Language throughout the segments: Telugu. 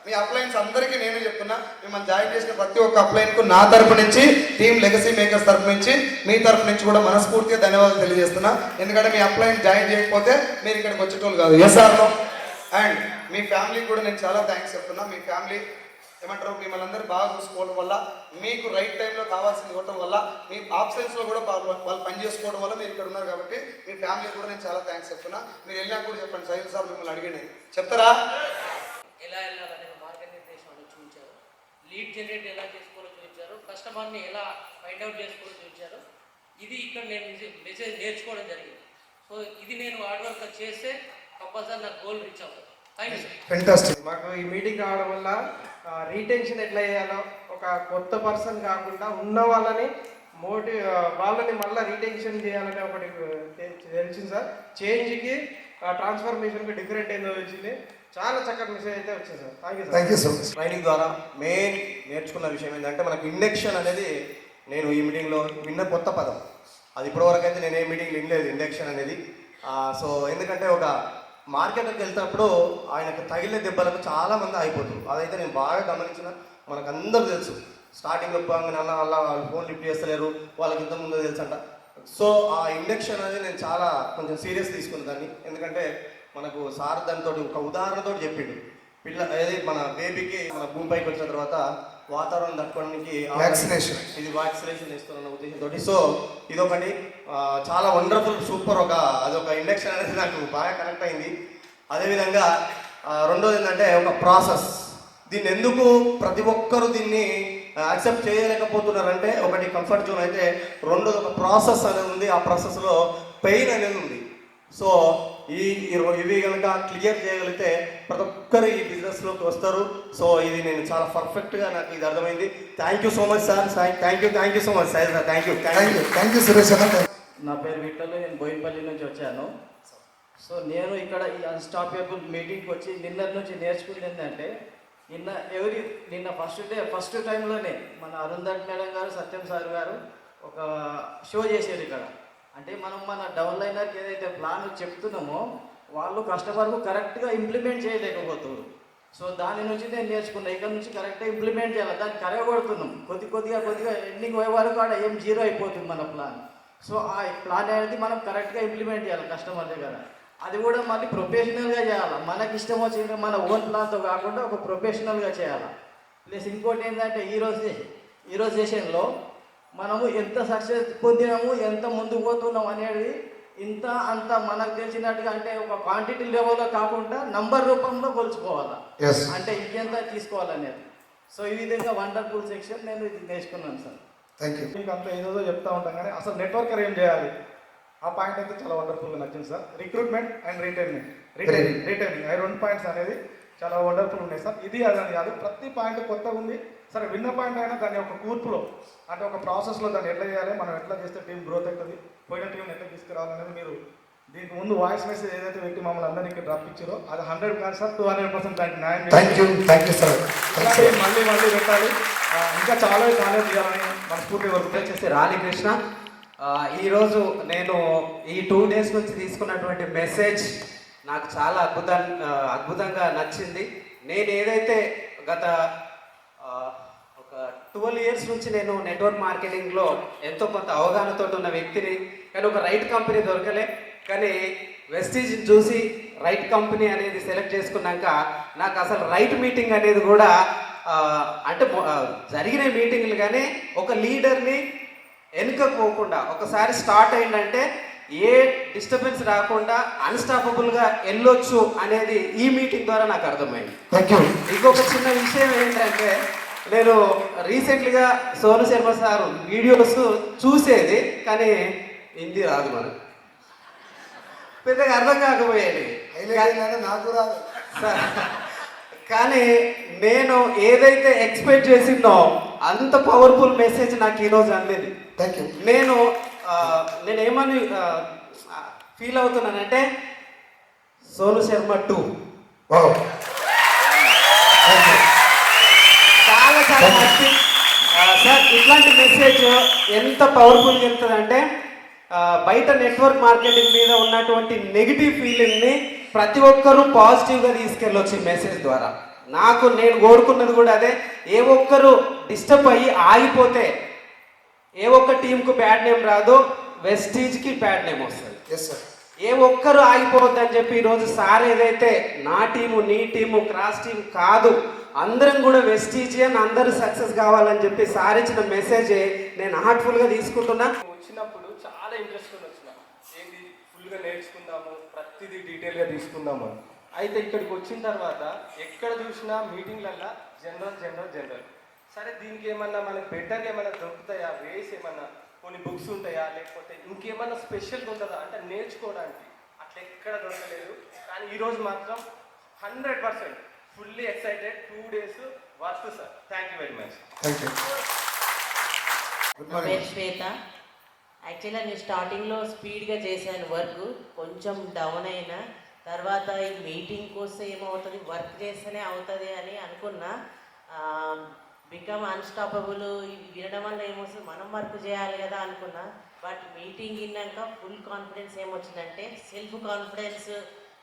మీ అప్లైన్స్ అందరికీ నేనే చెప్తున్నా, మిమ్మల్ని జాయిన్ చేసిన ప్రతి ఒక్క అప్లైన్కు నా తరపు నుంచి, టీమ్ లెగసీ మేకర్స్ తరపు నుంచి, మీ తరపు నుంచి కూడా మనస్ఫూర్తిగా ధన్యవాదాలు తెలియజేస్తున్నా. ఎందుకంటే మీ అప్లైన్ జాయిన్ చేయకపోతే మీరు ఇక్కడికి వచ్చేటోళ్ళు కాదు. ఎస్ఆర్లో అండ్ మీ ఫ్యామిలీకి కూడా నేను చాలా థ్యాంక్స్ చెప్తున్నా. మీ ఫ్యామిలీ ఏమంటారు, మిమ్మల్ని అందరూ బాగా చూసుకోవడం వల్ల, మీకు రైట్ టైంలో కావాల్సింది ఇవ్వడం వల్ల, మీ ఆబ్సెన్స్లో కూడా వాళ్ళు పని చేసుకోవడం వల్ల మీరు ఇక్కడ ఉన్నారు. కాబట్టి మీ ఫ్యామిలీ కూడా నేను చాలా థ్యాంక్స్ చెప్తున్నా. మీరు వెళ్ళినా కూడా చెప్పండి, సైల్ సార్ మిమ్మల్ని అడిగినాయి చెప్తారా, ఎలా వెళ్ళాలనేది మార్గనిర్దేశం చూపించారు, లీడ్ జనరేట్ ఎలా చేసుకోవాలో చూపించారు, కస్టమర్ని ఎలా ఫైండ్ అవుట్ చేసుకోవాలో చూపించారు. ఇది ఇక్కడ నేను మెసేజ్ నేర్చుకోవడం జరిగింది. సో ఇది నేను హార్డ్ వర్క్ చేస్తే కంపల్సరీ నాకు గోల్ రీచ్ అవుతుంది. ఫెంటాస్టిక్. మాకు ఈ మీటింగ్ రావడం వల్ల రీటెన్షన్ ఎట్లా చేయాలో, ఒక కొత్త పర్సన్ కాకుండా ఉన్న వాళ్ళని వాళ్ళని మళ్ళీ రీటెన్షన్ చేయాలని ఒకటి తెలిసింది సార్. చేంజ్కి ట్రాన్స్ఫర్మేషన్కి డిఫరెంట్ ఏందో వచ్చింది. చాలా చక్కటి మెసేజ్ అయితే వచ్చింది sir. Thank you so much. Training ద్వారా మెయిన్ నేర్చుకున్న విషయం ఏంటంటే, మనకు ఇండక్షన్ అనేది నేను ఈ మీటింగ్లో విన్న కొత్త పదం. అది ఇప్పటివరకు అయితే నేను ఏ మీటింగ్ వినలేదు ఇండక్షన్ అనేది. సో ఎందుకంటే ఒక మార్కెట్కి వెళ్తున్నప్పుడు ఆయనకు తగిలే దెబ్బలకు చాలామంది అయిపోతుంది. అదైతే నేను బాగా గమనించిన, మనకు అందరూ తెలుసు. స్టార్టింగ్లో అలా వాళ్ళు ఫోన్ లిఫ్ట్ చేస్తలేరు, వాళ్ళకి ఇంత ముందు తెలుసు అంట. సో ఆ ఇండక్షన్ అనేది నేను చాలా కొంచెం సీరియస్ తీసుకున్న దాన్ని. ఎందుకంటే మనకు సార్ దానితో ఒక ఉదాహరణతో చెప్పిండు. ఏది మన బేబీకి మన భూమిపైకి వచ్చిన తర్వాత వాతావరణం తట్టుకోవడానికి ఇది వ్యాక్సినేషన్ ఇస్తున్న ఉద్దేశంతో. సో ఇదొకటి చాలా వండర్ఫుల్ సూపర్ అదొక ఇండక్షన్ అనేది నాకు బాగా కనెక్ట్ అయింది. అదేవిధంగా రెండోది ఏంటంటే ఒక ప్రాసెస్. దీన్ని ఎందుకు ప్రతి ఒక్కరూ దీన్ని యాక్సెప్ట్ చేయలేకపోతున్నారంటే, ఒకటి కంఫర్ట్ జోన్ అయితే, రెండోది ఒక ప్రాసెస్ అనేది ఉంది. ఆ ప్రాసెస్లో పెయిన్ అనేది ఉంది. సో ఇవి కనుక క్లియర్ చేయగలిగితే ప్రతి ఒక్కరు ఈ బిజినెస్లోకి వస్తారు. సో ఇది నేను చాలా పర్ఫెక్ట్గా నాకు ఇది అర్థమైంది. Thank you so much sir. Thank you so much sir. Thank you Suresh అన్న. నా పేరు విట్టలు, నేను బోయినపల్లి నుంచి వచ్చాను. సో నేను ఇక్కడ ఈ అన్స్టాపబుల్ మీటింగ్కి వచ్చి నిన్నటి నుంచి నేర్చుకుంది ఏంటంటే, నిన్న ఫస్ట్ టైంలోనే మన అరుంధతి మేడం గారు, సత్యం సార్ గారు ఒక షో చేశారు ఇక్కడ. అంటే మనం మన డౌన్లైనర్కి ఏదైతే ప్లాన్ చెప్తున్నామో వాళ్ళు కస్టమర్కు కరెక్ట్గా ఇంప్లిమెంట్ చేయలేకపోతున్నారు. సో దాని నుంచి నేను నేర్చుకున్నాను, ఇక్కడ నుంచి కరెక్ట్గా ఇంప్లిమెంట్ చేయాలి. దాన్ని కరగొడుతున్నాం కొద్దిగా ఎండింగ్ పోయే వరకు ఆడ ఏం జీరో అయిపోతుంది మన ప్లాన్. సో ఆ ప్లాన్ అనేది మనం కరెక్ట్గా ఇంప్లిమెంట్ చేయాలి కస్టమర్ దగ్గర. అది కూడా మళ్ళీ ప్రొఫెషనల్గా చేయాలి. మనకి ఇష్టం వచ్చిన మన ఓన్ ప్లాన్తో కాకుండా ఒక ప్రొఫెషనల్గా చేయాలి. ప్లస్ ఇంకోటి ఏంటంటే, ఈరోజు సెషన్లో మనము ఎంత సక్సెస్ పొందినాము, ఎంత ముందుకు పోతున్నాం అనేది ఇంత అంత మనకు తెలిసినట్టుగా, అంటే ఒక క్వాంటిటీ లెవెల్లో కాకుండా నంబర్ రూపంలో కొలుచుకోవాలి. అంటే ఇంకెంత తీసుకోవాలనేది. సో ఈ విధంగా వండర్ఫుల్ సెక్షన్ నేను ఇది నేర్చుకున్నాను సార్. Thank you. మీకు అంతా ఏదో చెప్తా ఉంటాం, కానీ అసలు నెట్వర్కర్ ఏం చేయాలి, ఆ పాయింట్ అయితే చాలా వండర్ఫుల్గా నచ్చింది సార్. రిక్రూట్మెంట్ అండ్ రిటైనింగ్ ఆ 2 పాయింట్స్ అనేది చాలా వండర్ఫుల్ ఉన్నాయి సార్. ఇది అదని కాదు, ప్రతి పాయింట్ కొత్తగా ఉంది. సరే విన్న పాయింట్ అయినా దాన్ని ఒక కూర్పులో, అంటే ఒక ప్రాసెస్లో దాన్ని ఎట్లా చేయాలి, మనం ఎట్లా చేస్తే టీం గ్రోత్ అవుతుంది, పోయిన టీంని ఎట్లా తీసుకురావాలనేది మీరు దీనికి ముందు వాయిస్ మెసేజ్ ఏదైతే పెట్టి మమ్మల్ని అందరినీ ఇక్కడ డ్రాప్ ఇచ్చారో అది 100 కాదు సార్, 200% దానికి న్యాయం. Thank you sir. మళ్ళీ పెట్టాలి, ఇంకా చాలా చేయాలని మనస్ఫూర్తి వర్క్ వచ్చేసి రాణికృష్ణ. ఈరోజు నేను ఈ 2 days నుంచి తీసుకున్నటువంటి మెసేజ్ నాకు చాలా అద్భుతంగా నచ్చింది. నేను ఏదైతే గత ఒక 12 years నుంచి నేను నెట్వర్క్ మార్కెటింగ్లో ఎంతో కొంత అవగాహనతో ఉన్న వ్యక్తిని, కానీ ఒక రైట్ కంపెనీ దొరకలే. కానీ వెస్టీజ్ని చూసి రైట్ కంపెనీ అనేది సెలెక్ట్ చేసుకున్నాక నాకు అసలు రైట్ మీటింగ్ అనేది కూడా అంటే జరిగిన మీటింగ్లు, కానీ ఒక లీడర్ని వెనుకపోకుండా ఒకసారి స్టార్ట్ అయిందంటే ఏ డిస్టర్బెన్స్ రాకుండా అన్స్టాపబుల్గా వెళ్ళొచ్చు అనేది ఈ మీటింగ్ ద్వారా నాకు అర్థమైంది. ఇంకొక చిన్న విషయం ఏంటంటే, నేను రీసెంట్గా సోను శర్మ సార్ వీడియోస్ చూసేది, కానీ హిందీ రాదు మనకు, పెద్దగా అర్థం కాకపోయేది నాకు రాదు. కానీ నేను ఏదైతే ఎక్స్పెక్ట్ చేసిందో అంత పవర్ఫుల్ మెసేజ్ నాకు ఈరోజు అందేది. నేనేమని ఫీల్ అవుతున్నానంటే, సోను శర్మ 2 చాలా మంచి సార్. ఇట్లాంటి మెసేజ్ ఎంత పవర్ఫుల్గా వెళ్తుందంటే, బయట నెట్వర్క్ మార్కెటింగ్ మీద ఉన్నటువంటి నెగిటివ్ ఫీలింగ్ని ప్రతి ఒక్కరూ పాజిటివ్గా తీసుకెళ్ళొచ్చు ఈ మెసేజ్ ద్వారా. నేను కోరుకున్నది కూడా అదే. ఏ ఒక్కరు డిస్టర్బ్ అయ్యి ఆగిపోతే ఏ ఒక్క టీంకు బ్యాడ్ నేమ్ రాదు, వెస్టీజ్కి బ్యాడ్ నేమ్ వస్తుంది. Yes sir. ఏ ఒక్కరు ఆగిపోవద్దని చెప్పి ఈరోజు సార్ ఏదైతే నా టీము నీ టీము క్రాస్ టీం కాదు, అందరం కూడా వెస్టీజియన్ అందరూ సక్సెస్ కావాలని చెప్పి సార్ ఇచ్చిన మెసేజే నేను హార్ట్ఫుల్గా తీసుకుంటున్నా. వచ్చినప్పుడు చాలా ఇంట్రెస్ట్ వచ్చిన ఏంటి ఫుల్గా నేర్చుకుందాము, ప్రతిదీ డీటెయిల్గా తీసుకుందాము. అయితే ఇక్కడికి వచ్చిన తర్వాత ఎక్కడ చూసినా మీటింగ్లల్లో జనరల్. సరే దీనికి ఏమన్నా మనకు బెటర్గా ఏమైనా దొరుకుతాయా, వేస్ ఏమన్నా కొన్ని బుక్స్ ఉంటాయా, లేకపోతే ఇంకేమన్నా స్పెషల్గా ఉంటుందా అంటే నేర్చుకోవడానికి అట్లా ఎక్కడ దొరకలేదు. కానీ ఈరోజు మాత్రం 100% fully excited. 2 days worth sir. Thank you very much. Thank you. Good నా మార్నింగ్. పేరు శ్వేత. యాక్చువల్గా నేను స్టార్టింగ్లో స్పీడ్గా చేశాను వర్క్, కొంచెం డౌన్ అయినా తర్వాత ఈ మీటింగ్ కోసం ఏమవుతుంది, వర్క్ చేస్తేనే అవుతుంది అని అనుకున్నా. బికమ్ అన్స్టాపబుల్ ఇవి వినడం వల్ల ఏమొస్తుంది, మనం వర్క్ చేయాలి కదా అనుకున్నా. బట్ మీటింగ్ విన్నాక ఫుల్ కాన్ఫిడెన్స్ ఏమొచ్చిందంటే సెల్ఫ్ కాన్ఫిడెన్స్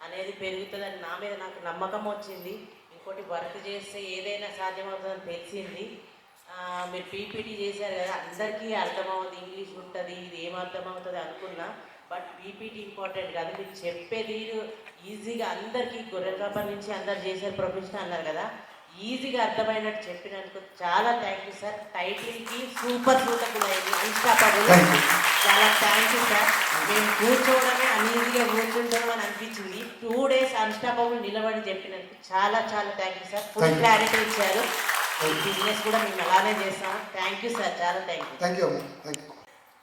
అనేది పెరుగుతుందని నా మీద నాకు నమ్మకం వచ్చింది. ఇంకోటి వర్క్ చేస్తే ఏదైనా సాధ్యమవుతుందని తెలిసింది. మీరు పీపీటీ చేశారు కదా, అందరికీ అర్థమవుతుంది, ఇంగ్లీష్ ఉంటుంది, ఇది ఏం అర్థమవుతుంది అనుకున్నా. బట్ పీపీటీ ఇంపార్టెంట్ కాదు, మీరు చెప్పేది ఈజీగా అందరికీ గొర్రెలకాపర్ నుంచి అందరు చేసే ప్రొఫెషన్ అన్నారు కదా, ఈజీగా అర్థమైనట్టు చెప్పినందుకు చాలా థ్యాంక్ యూ సార్. టైటిల్కి సూపర్ సూటబుల్ అయింది, అన్స్టాపబుల్. చాలా థ్యాంక్ యూ సార్. మేము కూర్చోవడమే అన్ఈజీగా కూర్చుంటాం అని అనిపించింది. 2 days అన్స్టాపబుల్ నిలబడి చెప్పినందుకు చాలా thank you sir. Full clarity ఇచ్చారు. బిజినెస్ కూడా మేము అలానే చేస్తాము. థ్యాంక్ యూ సార్, చాలా థ్యాంక్ యూ. థ్యాంక్ యూ అమ్మా. Thank you.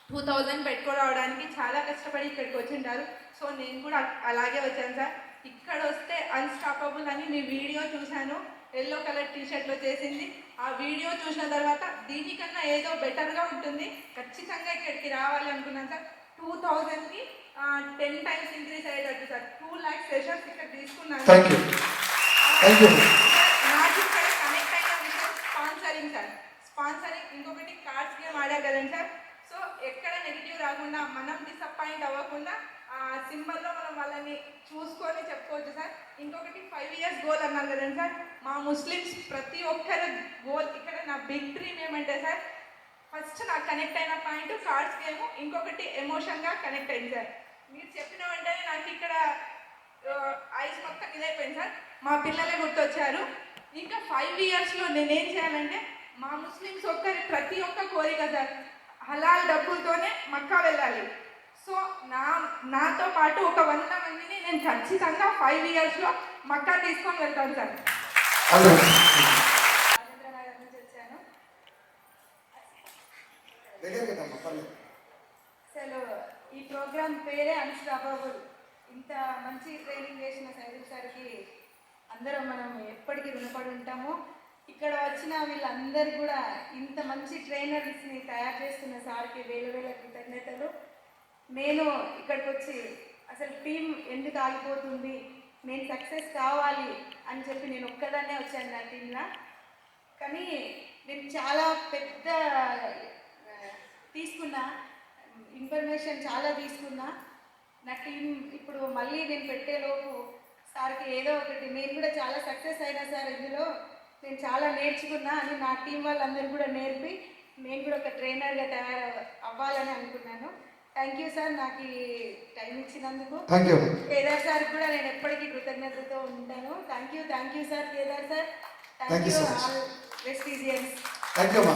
2000 పెట్టుకోవడానికి చాలా కష్టపడి ఇక్కడికి వచ్చింటారు. సో నేను కూడా అలాగే వచ్చాను సార్. ఇక్కడ వస్తే అన్స్టాపబుల్ అని మీ వీడియో చూశాను, ఎల్లో కలర్ టీషర్ట్లో చేసింది. ఆ వీడియో చూసిన తర్వాత దీనికన్నా ఏదో బెటర్గా ఉంటుంది, ఖచ్చితంగా ఇక్కడికి రావాలి అనుకున్నాను సార్. 2000కి 10 times ఇంక్రీజ్ అయ్యేటట్టు సార్. 2 lakhs సెషన్స్ ఇక్కడ తీసుకున్నాను. Thank you. Thank you. నాకు ఇక్కడ కనెక్ట్ అయిన విషయం స్పాన్సరింగ్ సార్. స్పాన్సరింగ్, ఇంకొకటి కార్డ్స్ గేమ్ ఆడారు కదండి సార్. సో ఎక్కడ నెగిటివ్ రాకుండా, మనం డిసప్పాయింట్ అవ్వకుండా సింబల్లో మనం వాళ్ళని చూసుకొని చెప్పుకోవచ్చు సార్. ఇంకొకటి 5 years గోల్ అన్నారు కదండి సార్. మా ముస్లిమ్స్ ప్రతి ఒక్కరు గోల్, ఇక్కడ నా బిగ్ డ్రీమ్ ఏమంటే సార్, ఫస్ట్ నాకు కనెక్ట్ అయిన పాయింట్ కార్డ్స్ గేమ్, ఇంకొకటి ఎమోషన్గా కనెక్ట్ అయింది సార్. మీరు చెప్పిన వెంటనే నాకు ఇక్కడ ఐస్ మొత్తం ఇదైపోయింది సార్. మా పిల్లలే గుర్తొచ్చారు. ఇంకా 5 yearsలో నేనేం చేయాలంటే, మా ముస్లిమ్స్ ప్రతి ఒక్క కోరిక సార్, హలాల్ డబ్బులతోనే మక్కా వెళ్ళాలి. సో నాతో పాటు ఒక 100 మందిని నేను ఖచ్చితంగా 5 yearsలో మక్కా తీసుకొని వెళ్తాను సార్. రాజేంద్రనగర్ నుంచి వచ్చాను. అసలు ఈ ప్రోగ్రామ్ పేరే అన్స్టాపబుల్. ఇంత మంచి ట్రైనింగ్ చేసిన సైదుల్ సార్కి అందరం మనం ఎప్పటికీ రుణపడి ఉంటాము. ఇక్కడ వచ్చిన వీళ్ళందరూ కూడా ఇంత మంచి ట్రైనర్స్ని తయారు చేస్తున్న సార్కి వేల కృతజ్ఞతలు. నేను ఇక్కడికి వచ్చి అసలు టీం ఎందుకు ఆగిపోతుంది, నేను సక్సెస్ కావాలి అని చెప్పి నేను ఒక్కదాన్నే వచ్చాను నా టీంలో. కానీ నేను చాలా పెద్ద తీసుకున్నా, ఇన్ఫర్మేషన్ చాలా తీసుకున్నా. నా టీం ఇప్పుడు మళ్ళీ నేను పెట్టేలోపు సార్కి ఏదో ఒకటి, నేను కూడా చాలా సక్సెస్ అయినా సార్, ఇందులో నేను చాలా నేర్చుకున్నా అని నా టీం వాళ్ళందరూ కూడా నేర్పి నేను కూడా ఒక ట్రైనర్గా తయారు అవ్వాలని అనుకున్నాను. థ్యాంక్ యూ సార్, నాకు ఈ టైం ఇచ్చినందుకు. Thank you. కేదార్ సార్ కూడా నేను ఎప్పటికీ కృతజ్ఞతతో ఉంటాను. Thank you sir Kedar sir. Thank you all Vestigians. Thank you అమ్మా.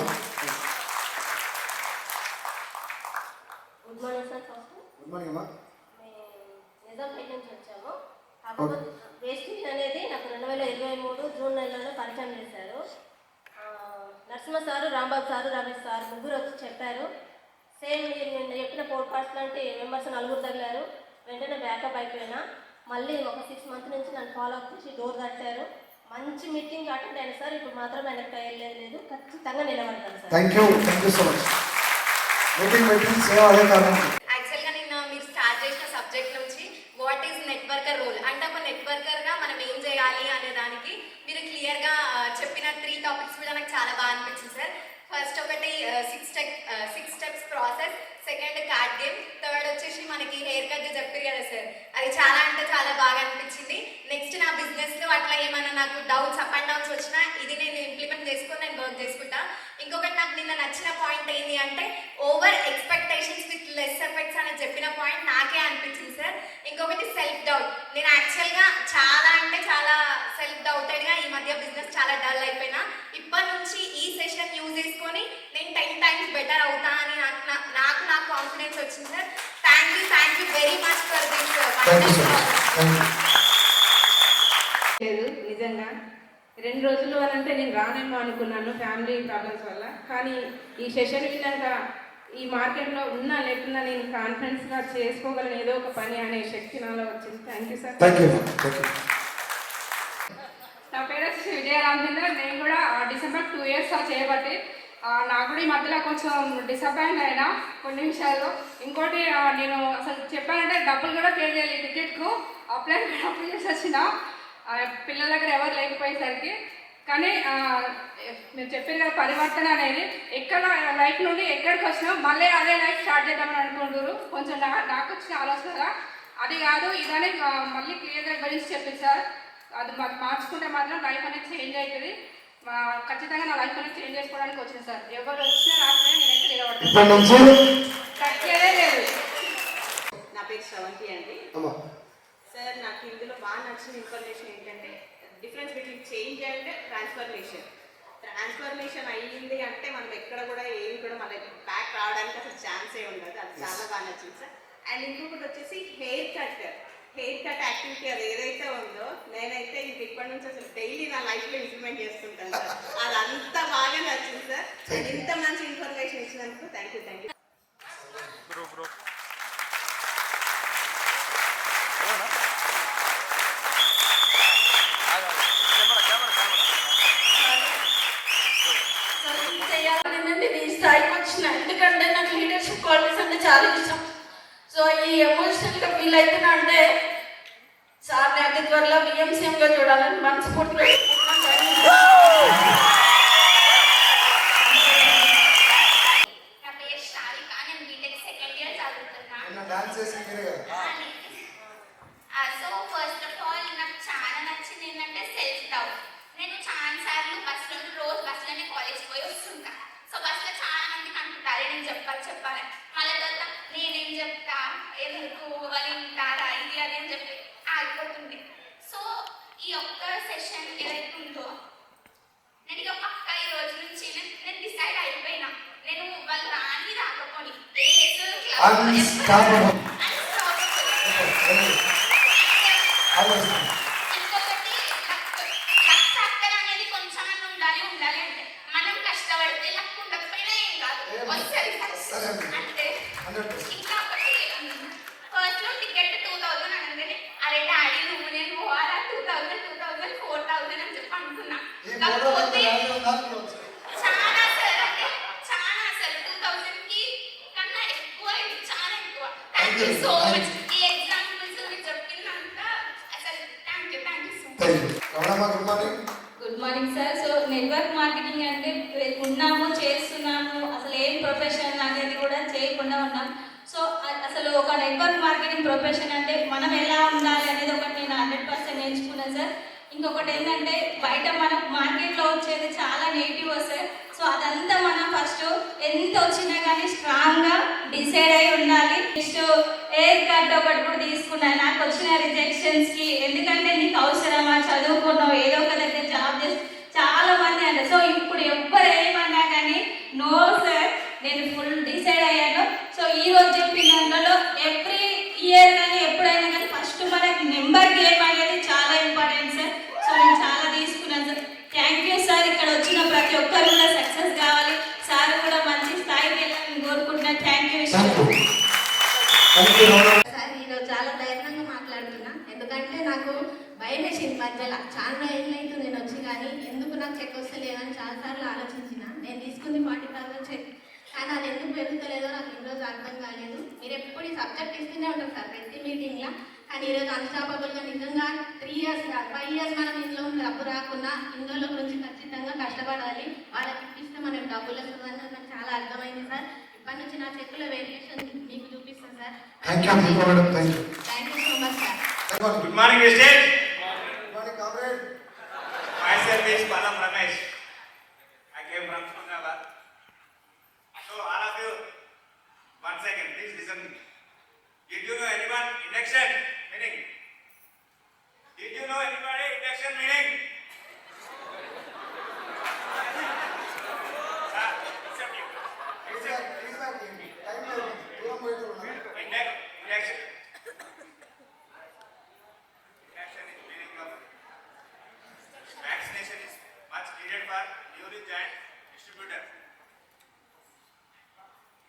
Good morning sir. First good morning అమ్మా. నిజాంపేట నుంచి వచ్చాము. కాకపోతే వేస్టింగ్ అనేది నాకు 2023 జూన్ నెలలో పరిచయం చేశారు. Narasimha sir, Rambabu sir, Ramesh sir ముగ్గురు వచ్చి చెప్పారు. సేమ్ నేను చెప్పిన పోడ్కాస్ట్ లాంటి మెంబర్స్ 4 తగిలారు. వెంటనే బ్యాకప్ అయిపోయినా. మళ్ళీ ఒక 6 months నుంచి నన్ను ఫాలో అప్ చేసి డోర్ తట్టారు. మంచి మీటింగ్ అటెండ్ అయిన సార్. ఇప్పుడు మాత్రం వెనక్కి వెళ్ళలేదు, ఖచ్చితంగా నిలబడతాను sir. Thank you so much. Meeting సేవ అదే కారణం. యాక్చువల్గా నిన్న మీరు స్టార్ట్ చేసిన సబ్జెక్ట్ నుంచి వాట్ ఈజ్ నెట్వర్కర్ రోల్ అంటే ఒక నెట్వర్కర్గా మనం ఏం చేయాలి అనే దానికి మీరు క్లియర్గా చెప్పిన 3 topics మీద నాకు చాలా బాగా అనిపించింది సార్. ఫస్ట్ ఒకటి 6 steps process, second card game, third వచ్చేసి మనకి హెయిర్ కట్ చెప్పారు కదా సార్, అది చాలా అంటే చాలా బాగా అనిపించింది. నెక్స్ట్ నా బిజినెస్లో అట్లా ఏమైనా నాకు డౌట్స్ అప్ అండ్ డౌన్స్ వచ్చినా ఇది నేను ఇంప్లిమెంట్ చేసుకొని నేను వర్క్ చేసుకుంటా. ఇంకొకటి నాకు నిన్న నచ్చిన పాయింట్ ఏంటి అంటే over expectations with less effects అని చెప్పిన పాయింట్ నాకే అనిపించింది సార్. ఇంకొకటి సెల్ఫ్ డౌట్, నేను యాక్చువల్గా చాలా అంటే చాలా సెల్ఫ్ డౌటెడ్గా ఈ మధ్య బిజినెస్ చాలా డల్ అయిపోయినా, ఇప్పటి నుంచి ఈ సెషన్ యూజ్ చేసుకొని నేను 10 times బెటర్ అవుతా అని నాకు కాన్ఫిడెన్స్ వచ్చింది sir. Thank you very much for this. లేదు నిజంగా 2 రోజులు అని అంటే నేను రానేమో అనుకున్నాను ఫ్యామిలీ ప్రాబ్లమ్స్ వల్ల. కానీ ఈ సెషన్ విన్నాక ఈ మార్కెట్లో ఉన్నా లేకున్నా నేను కాన్ఫిడెన్స్గా చేసుకోగలను ఏదో ఒక పని అనే శక్తి నాలో వచ్చింది. Thank you sir. నా పేరు వచ్చి విజయ రామచంద్ర. నేను కూడా డిసెంబర్ 2 years చేయబట్టి నాకు కూడా ఈ మధ్యలో కొంచెం డిసప్పాయింట్ అయినా కొన్ని విషయాల్లో. ఇంకోటి నేను అసలు చెప్పానంటే డబ్బులు కూడా పే చేయాలి టికెట్కు, అప్లై చేసి వచ్చిన పిల్లల దగ్గర ఎవరు లేకపోయేసరికి. కానీ మీరు చెప్పారు కదా పరివర్తన అనేది, ఎక్కడ లైఫ్ నుండి ఎక్కడికి వచ్చినా మళ్ళీ అదే లైఫ్ స్టార్ట్ చేద్దామని అనుకుంటారు. కొంచెం నాకు వచ్చిన ఆలోచన అది కాదు ఇదని మళ్ళీ క్లియర్గా గురించి చెప్పింది సార్. అది మార్చుకుంటే మాత్రం లైఫ్ అనేది చేంజ్ అవుతుంది. ఖచ్చితంగా నా లైఫ్ అనేది చేంజ్ చేసుకోవడానికి వచ్చింది సార్. ఎవరు వచ్చినా రాకపోయినా నేనైతే నిలబడతాను, తగ్గేదే లేదు. నా పేరు శ్రవంతి అండి సార్. నాకు ఇందులో బాగా నచ్చిన ఇన్ఫర్మేషన్ ఏంటంటే difference between change and transformation అయ్యింది అంటే మనం ఎక్కడ కూడా ఏమి కూడా మనకి బ్యాక్ రావడానికి అసలు ఛాన్సే ఉండదు. అది చాలా బాగా నచ్చింది సార్. అండ్ ఇంకొకటి వచ్చేసి హెయిర్ కట్ యాక్టివిటీ అది ఏదైతే ఉందో నేనైతే ఇది ఇప్పటి నుంచి అసలు డైలీ నా లైఫ్లో ఇంప్లిమెంట్ చేస్తుంటాను సార్. అది అంత బాగా నచ్చింది సార్. అండ్ ఇంత మంచి ఇన్ఫర్మేషన్ ఇచ్చినందుకు థ్యాంక్ యూ. ఈ స్థాయికి వచ్చిన ఎందుకంటే నాకు లీడర్షిప్ క్వాలిటీస్ అంటే చాలా ఇష్టం. సో ఈ ఎమోషనల్గా ఫీల్ అవుతున్నా అంటే సార్ని అతి త్వరలో బిఎంసీఎంగా చూడాలని మనస్ఫూర్తిగా నా పేరు శ్రావిక, నేను బీటెక్ సెకండ్ ఇయర్ చదువుతున్నా. సో ఫస్ట్ ఆఫ్ ఆల్ నాకు చాలా నచ్చింది ఏంటంటే సెల్ఫ్ డౌట్. నేను చాలా సార్లు రోజు బస్సులోనే కాలేజ్ పోయి వస్తుంటా. సో బస్సులో చాలా మందికి అనుకుంటారు నేను చెప్పాలి మళ్ళీ తర్వాత నేనేం చెప్తా, ఎందుకు వాళ్ళు వింటారా ఇది అది అని చెప్పి ఆగిపోతుంది. సో ఈ ఒక్క సెషన్ ఏదైతే ఉందో నేను ఇక పక్క ఈ రోజు నుంచి నేను డిసైడ్ అయిపోయినా, నేను వాళ్ళు రాకపోని ఇంకొకటి లక్ ఫ్యాక్టర్ అనేది కొంచెం ఉండాలి అంటే మనం కష్టపడితే లక్ ఉండకపోయినా ఏం కాదు వస్తుంది అంటే. ఇంకా ఒకటి ఫస్ట్ లో టికెట్ 2000 అనగానే అరే డాడీ నువ్వు నేను పోవాలా 2000 4000 అని చెప్పి అనుకున్నా. కాకపోతే చాలా సార్ అంటే చాలా అసలు 2000కి కన్నా ఎక్కువ, ఇది చాలా ఎక్కువ. Thank you so much. ఈ ఎగ్జాంపుల్స్ మీరు చెప్పిందంతా అసలు thank you so much. Good morning sir. So network marketing అంటే ఉన్నాము చేస్తున్నాము, అసలు ఏం ప్రొఫెషన్ అనేది కూడా చేయకుండా ఉన్నాం. సో అసలు ఒక నెట్వర్క్ మార్కెటింగ్ ప్రొఫెషన్ అంటే మనం ఎలా ఉండాలి అనేది ఒకటి నేను 100% నేర్చుకున్నాను సార్. ఇంకొకటి ఏంటంటే బయట మనం మార్కెట్లో వచ్చేది చాలా నెగిటివ్ వస్తాయి. సో అదంతా మనం ఫస్ట్ ఎంత వచ్చినా కానీ స్ట్రాంగ్గా డిసైడ్ అయి ఉండాలి. నెక్స్ట్ ఎయిర్ కట్ ఒకటి కూడా తీసుకున్నాను నాకు వచ్చిన రిజెక్షన్స్కి. ఎందుకంటే నీకు అవసరమా, చదువుకున్నావు, ఏదో ఒక దగ్గర జాబ్ చేసి చాలా మంది అంటారు. సో ఇప్పుడు ఎవ్వరు ఏమన్నా కానీ నో సార్ నేను ఫుల్ డిసైడ్ అయ్యాను. సో ఈరోజు చెప్పిన దాంట్లో ఎవ్రీ ఇయర్ కానీ ఎప్పుడైనా కానీ ఫస్ట్ మనకి నెంబర్ గేమ్ అనేది చాలా ఇంపార్టెంట్ సార్. సో నేను చాలా తీసుకున్నాను సార్. Thank you sir. ఇక్కడ వచ్చిన ప్రతి ఒక్కరు కూడా సక్సెస్ కావాలి, సార్ కూడా మంచి స్థాయికి వెళ్ళాలని కోరుకుంటున్నాను. Thank you sir. ఈరోజు చాలా ధైర్యంగా మాట్లాడుతున్నా, ఎందుకంటే నాకు భయం వేసింది మధ్యలో. చాలా ఏళ్ళైతుంది నేను వచ్చి, కానీ ఎందుకు నాకు చెక్ వస్తలేదని చాలాసార్లు ఆలోచించిన. నేను తీసుకుంది 40,000 చెక్, కానీ అది ఎందుకు పెరుగుతలేదో నాకు ఈరోజు అర్థం కాలేదు. మీరు ఎప్పుడు ఈ సబ్జెక్ట్ ఇస్తూనే ఉంటారు సార్ ప్రతి మీటింగ్లో, కానీ ఈరోజు అన్స్టాపబుల్గా నిజంగా 3 years 5 years మనం ఇంట్లో డబ్బు రాకుండా ఇందులో గురించి ఖచ్చితంగా కష్టపడాలి. వాళ్ళకి ఇప్పిస్తే మనం డబ్బులు వస్తుందని నాకు చాలా అర్థమైంది సార్. ఇప్పటి నుంచి నా చెక్కుల వెరిఫికేషన్ మీకు చూపిస్తాను sir. Thank you Deepa madam. Thank you. Thank you so much sir. Good morning, Vestige. Good morning, comrade. Myself is Balam Ramesh. I came from Sunabad. So all of you, 1 second, please listen. Did you know anyone induction meaning? Did you know anybody induction meaning? Sir, except you. Except induction. Induction is meaning of vaccination is much needed for newly joined distributor.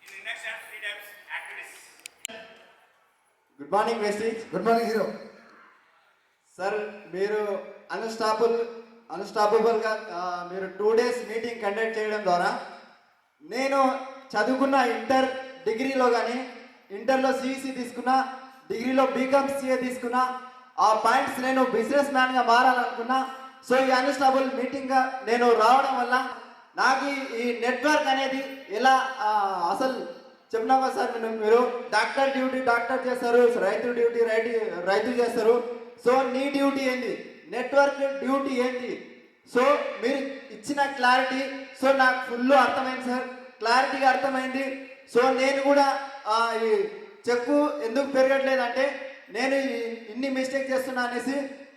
In induction, 3 types activities. Good morning Vestige. Good morning hero. Sir మీరు అన్స్టాపబుల్గా మీరు 2 days మీటింగ్ కండక్ట్ చేయడం ద్వారా నేను చదువుకున్న ఇంటర్ డిగ్రీలో కానీ ఇంటర్లో సిఈసి తీసుకున్నా, డిగ్రీలో బీకామ్ సిఏ తీసుకున్నా, ఆ పాయింట్స్ నేను బిజినెస్ మ్యాన్గా మారాలనుకున్నా. సో ఈ అన్స్టాపబుల్ మీటింగ్గా నేను రావడం వల్ల నాకు ఈ నెట్వర్క్ అనేది ఎలా అసలు చెప్పినామా సార్, మీరు డాక్టర్ డ్యూటీ డాక్టర్ చేస్తారు, రైతు డ్యూటీ రైతు చేస్తారు. సో నీ డ్యూటీ ఏంటి, నెట్వర్క్ డ్యూటీ ఏంటి? సో మీరు ఇచ్చిన క్లారిటీ సో నాకు ఫుల్ అర్థమైంది సార్, క్లారిటీగా అర్థమైంది. సో నేను కూడా ఈ చెక్కు ఎందుకు పెరగట్లేదంటే నేను ఇన్ని మిస్టేక్ చేస్తున్నా అనేసి